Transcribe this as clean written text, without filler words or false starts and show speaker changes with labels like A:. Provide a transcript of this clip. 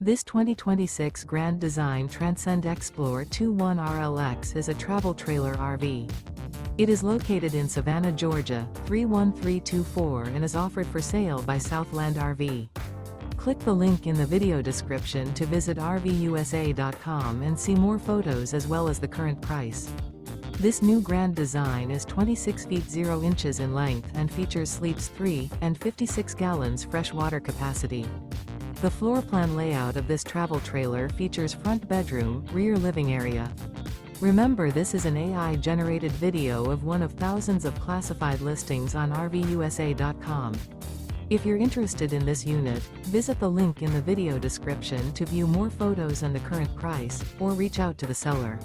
A: This 2026 Grand Design Transcend Xplor 21RLX is a travel trailer RV. It is located in Savannah, Georgia, 31324 and is offered for sale by Southland RV. Click the link in the video description to visit RVUSA.com and see more photos as well as the current price. This new Grand Design is 26 feet 0 inches in length and features sleeps 3 and 56 gallons fresh water capacity. The floor plan layout of this travel trailer features front bedroom, rear living area. Remember, this is an AI-generated video of one of thousands of classified listings on RVUSA.com. If you're interested in this unit, visit the link in the video description to view more photos and the current price, or reach out to the seller.